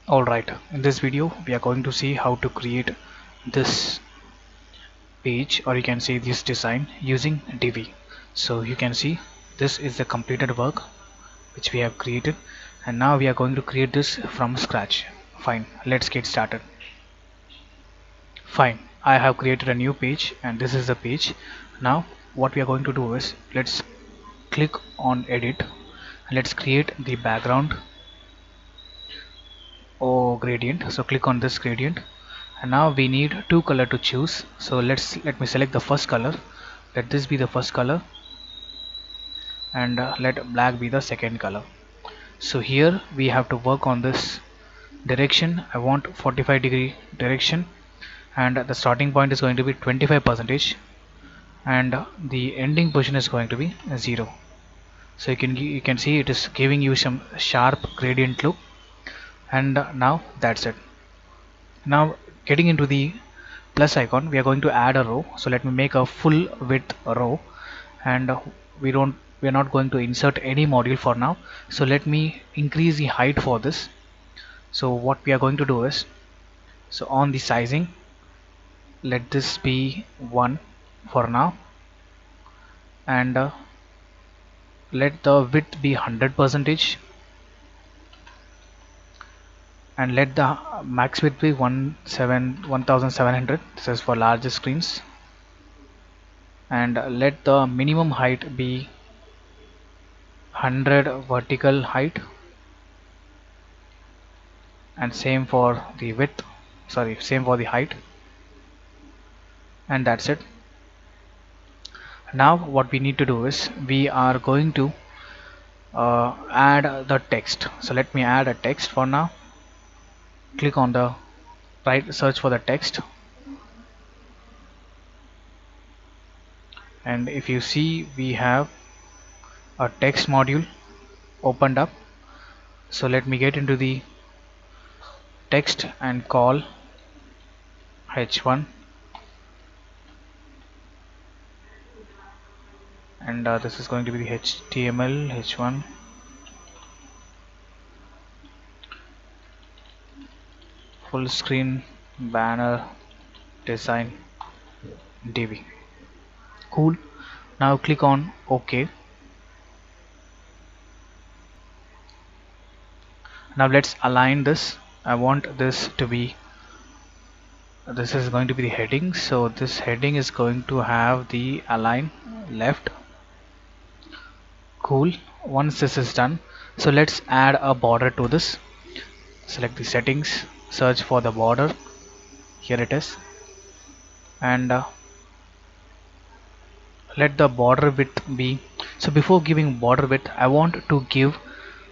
Alright, in this video we are going to see how to create this page, or you can say this design, using Divi. So you can see this is the completed work which we have created, and now we are going to create this from scratch. Fine, let's get started. Fine, I have created a new page and this is the page. Now what we are going to do is, let's click on edit and let's create the background or gradient. So click on this gradient, and now we need two color to choose. So let me select the first color. Let this be the first color, and let black be the second color. So here we have to work on this direction. I want 45-degree direction, and the starting point is going to be 25%, and the ending position is going to be 0. So you can see it is giving you some sharp gradient look, and now that's it. Now getting into the plus icon, we are going to add a row. So let me make a full width row, and we are not going to insert any module for now. So let me increase the height for this. So what we are going to do is, so on the sizing, let this be 1 for now, and let the width be 100%, and let the max width be 1700. This is for larger screens, and let the minimum height be 100 vertical height, and same for the width, sorry, same for the height, and that's it. Now what we need to do is, we are going to add the text. So let me add a text for now. Click on the right, search for the text, and if you see, we have a text module opened up. So let me get into the text and call h1, and this is going to be the HTML h1 full screen banner design Divi. Cool. Now click on OK. Now let's align this. I want this to be, this is going to be the heading, so this heading is going to have the align left. Cool. Once this is done, so let's add a border to this. Select the settings, search for the border, here it is, and let the border width be, so before giving border width, I want to give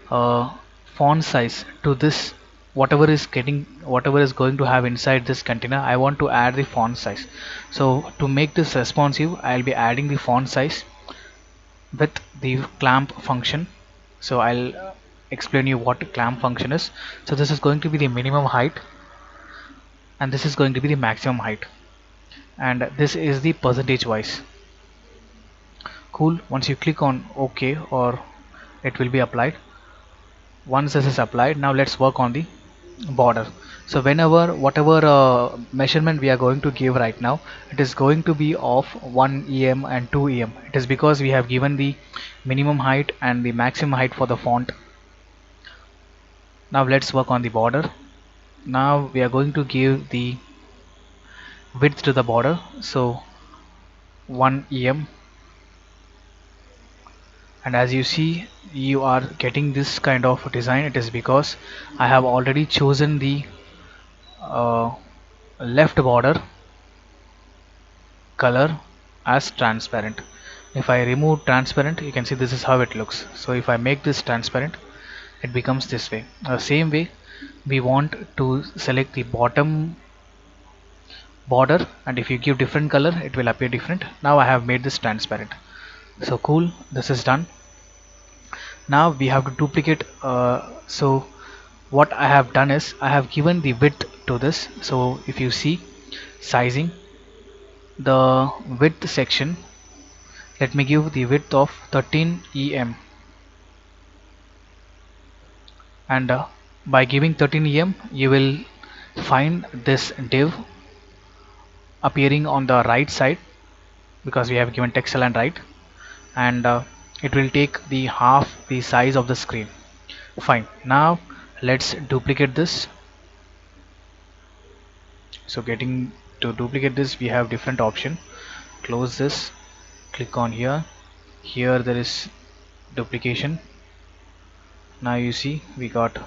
font size to this. Whatever is going to have inside this container, I want to add the font size. So to make this responsive, I'll be adding the font size with the clamp function. So I'll explain you what clamp function is. So this is going to be the minimum height, and this is going to be the maximum height, and this is the percentage wise. Cool. Once you click on OK, or it will be applied. Once this is applied, now let's work on the border. So whatever measurement we are going to give right now, it is going to be of 1 em and 2 em. It is because we have given the minimum height and the maximum height for the font. Now let's work on the border. Now we are going to give the width to the border, so 1 em, and as you see, you are getting this kind of design. It is because I have already chosen the left border color as transparent. If I remove transparent, you can see this is how it looks. So if I make this transparent, it becomes this way. Same way, we want to select the bottom border, and if you give different color, it will appear different. Now I have made this transparent. So cool, this is done. Now we have to duplicate. So what I have done is, I have given the width to this. So if you see sizing, the width section, let me give the width of 13 em, and By giving 13 em you will find this div appearing on the right side, because we have given text align right, and it will take the half the size of the screen. Fine, now let's duplicate this. So getting to duplicate this, we have different option. Close this, click on here. Here there is duplication. Now you see we got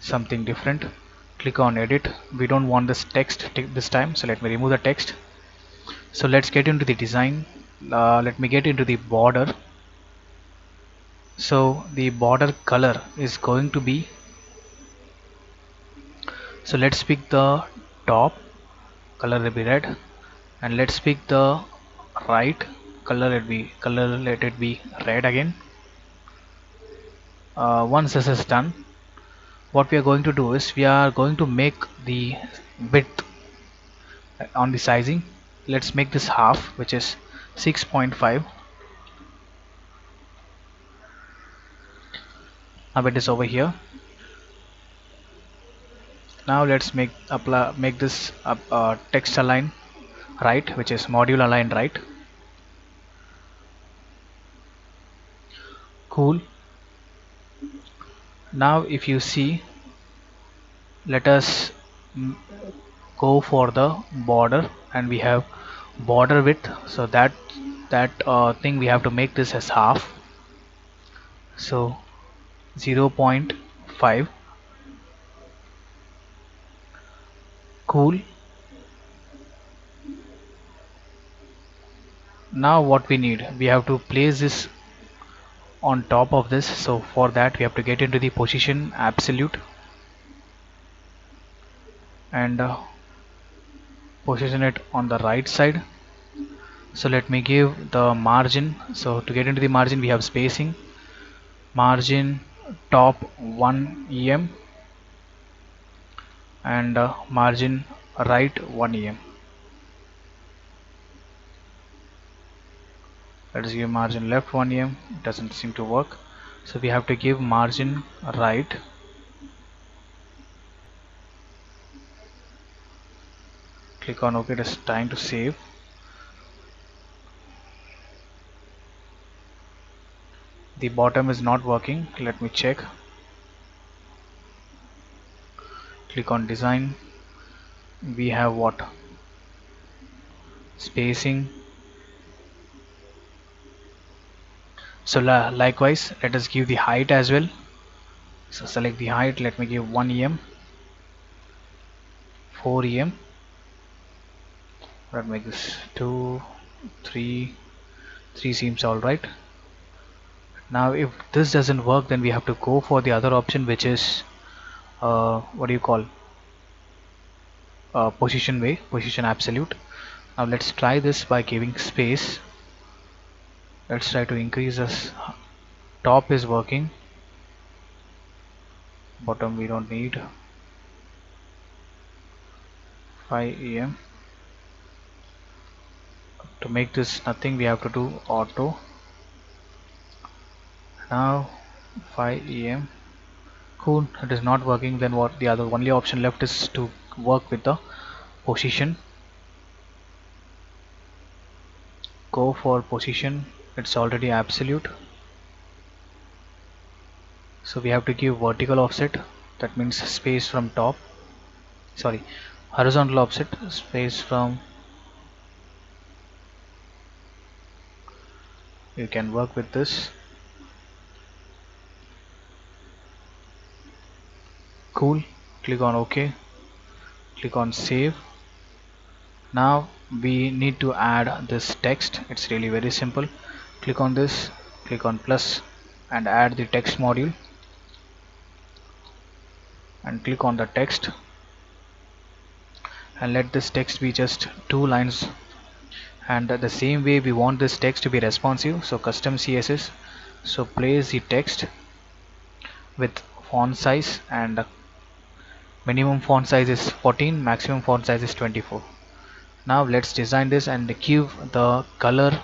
something different. Click on edit. We don't want this text this time, so let me remove the text. So let's get into the design. Let me get into the border. So the border color is going to be, so let's pick the top color will be red, and let's pick the right color, let it be red again. Once this is done, what we are going to do is we are going to make the width on the sizing. Let's make this half, which is 6.5. now it is over here. Now let's make this text align right, which is module align right. Cool. Now if you see, let us go for the border, and we have border width, so that thing we have to make this as half, so 0.5. Cool. Now what we need, we have to place this on top of this, so for that we have to get into the position absolute and position it on the right side. So let me give the margin. So to get into the margin, we have spacing, margin top 1 em and margin right 1 em. Let us give margin left 1 em. It doesn't seem to work, so we have to give margin right. Click on OK. It is time to save. The bottom is not working. Let me check. Click on design. We have what? Spacing. So likewise, let us give the height as well. So select the height. Let me give 1 em, 4 em. Let me make this 2, 3. 3 seems alright. Now if this doesn't work, then we have to go for the other option, which is what do you call, position way, position absolute. Now let's try this by giving space. Let's try to increase this. Top is working, bottom we don't need. 5 em. To make this nothing, we have to do auto. Now 5 em. Cool. It is not working. Then what? The other only option left is to work with the position. Go for position. It's already absolute, so we have to give vertical offset. That means space from top, sorry, horizontal offset, space from, you can work with this. Cool. Click on OK. Click on save. Now we need to add this text. It's really very simple. Click on this, click on plus and add the text module, and click on the text and let this text be just 2 lines. And the same way we want this text to be responsive, so custom CSS, so place the text with font size, and minimum font size is 14, maximum font size is 24. Now let's design this and give the color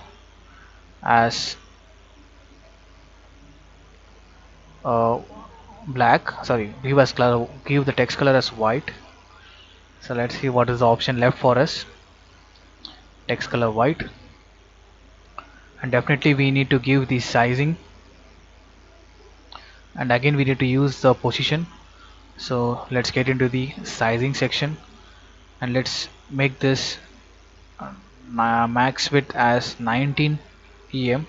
as black, sorry, give the text color as white. So let's see what is the option left for us. Text color white, and definitely we need to give the sizing, and again we need to use the position. So let's get into the sizing section, and let's make this max width as 19 em,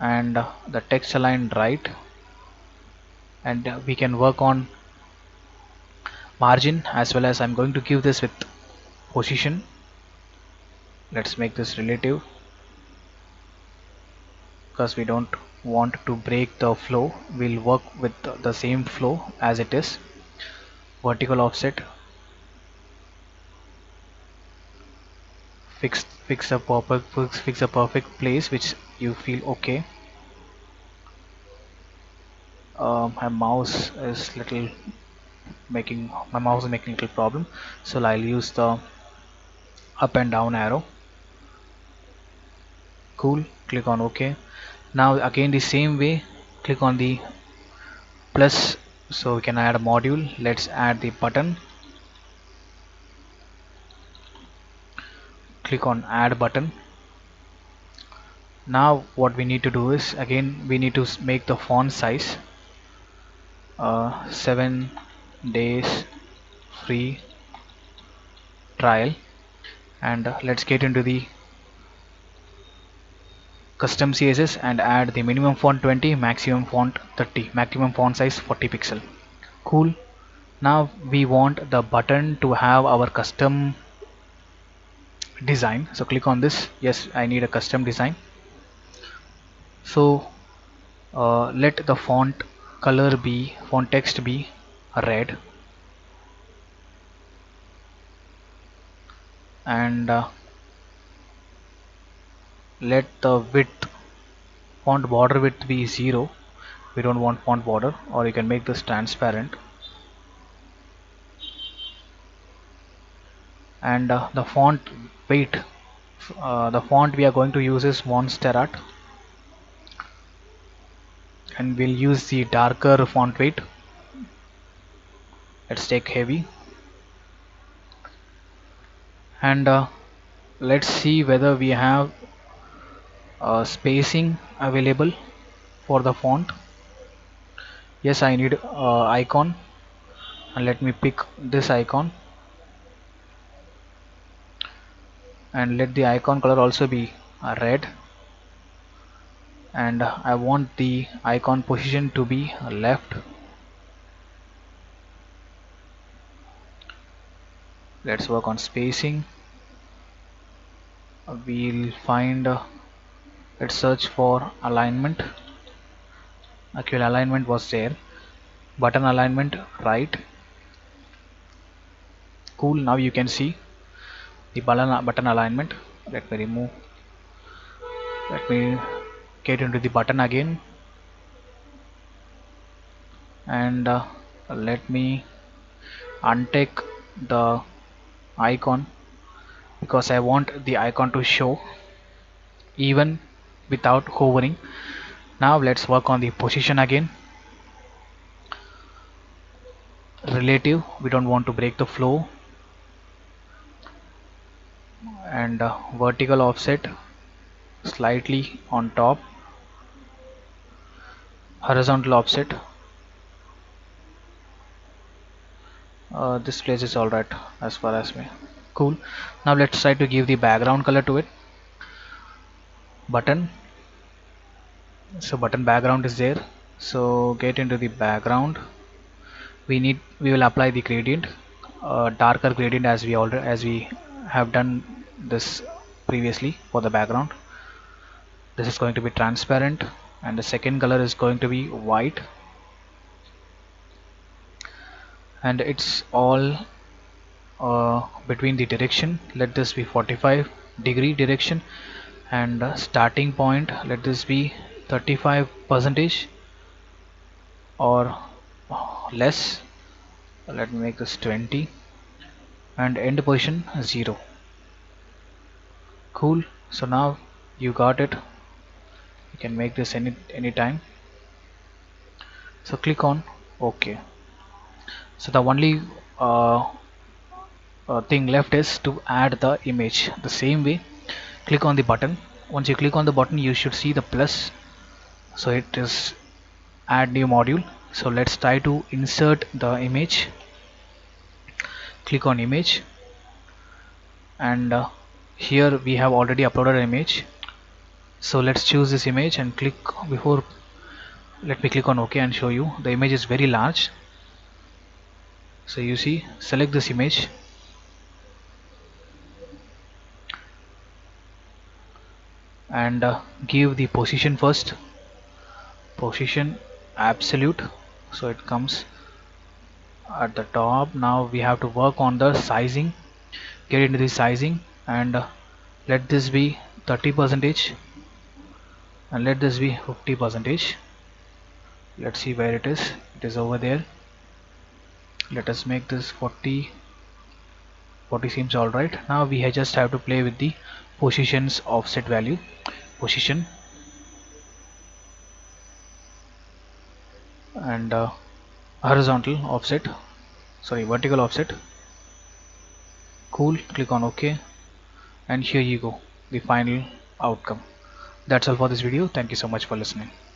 and the text aligned right, and we can work on margin as well as I'm going to give this with position. Let's make this relative because we don't want to break the flow. We'll work with the same flow as it is. Vertical offset, fix a perfect place which you feel okay. My mouse is making little problem, so I'll use the up and down arrow. Cool, click on OK. Now again the same way, click on the plus, so we can add a module. Let's add the button. Click on add button. Now what we need to do is, again we need to make the font size 7 days free trial, and let's get into the custom CSS and add the minimum font 20, maximum font 30, maximum font size 40 pixel. Cool. Now we want the button to have our custom design, so click on this. Yes, I need a custom design. So let the font text be red, and let the font border width be 0. We don't want font border, or you can make this transparent. And the font weight, the font we are going to use is Montserrat, and we'll use the darker font weight. Let's take heavy, and let's see whether we have spacing available for the font. Yes, I need icon, and let me pick this icon, and let the icon color also be red, and I want the icon position to be left. Let's work on spacing. We'll find let's search for alignment. Actual alignment was there. Button alignment right. Cool. Now you can see the button alignment. Let me get into the button again, and let me untick the icon because I want the icon to show even without hovering. Now let's work on the position again. Relative, we don't want to break the flow, and vertical offset slightly on top, horizontal offset. This place is alright as far as me. Cool. Now let's try to give the background color to it. Button, so button background is there, so get into the background. We will apply the gradient, darker gradient, as we have done this previously for the background. This is going to be transparent, and the second color is going to be white, and it's all between the direction. Let this be 45-degree direction, and starting point, let this be 35% or less. Let me make this 20, and end position 0. Cool. So now you got it. You can make this any time. So click on OK. So the only thing left is to add the image. The same way, click on the button. Once you click on the button, you should see the plus. So it is add new module. So let's try to insert the image. Click on image, and here we have already uploaded an image. So let's choose this image and click before. Let me click on OK and show you. The image is very large. So you see, select this image and give the position first. Position absolute, so it comes at the top. Now we have to work on the sizing. Get into the sizing and let this be 30% and let this be 50%. Let's see where it is. It is over there. Let us make this 40. 40 seems alright. Now we just have to play with the positions offset value. Position and horizontal offset, sorry, vertical offset. Cool. Click on OK, and here you go, the final outcome. That's all for this video. Thank you so much for listening.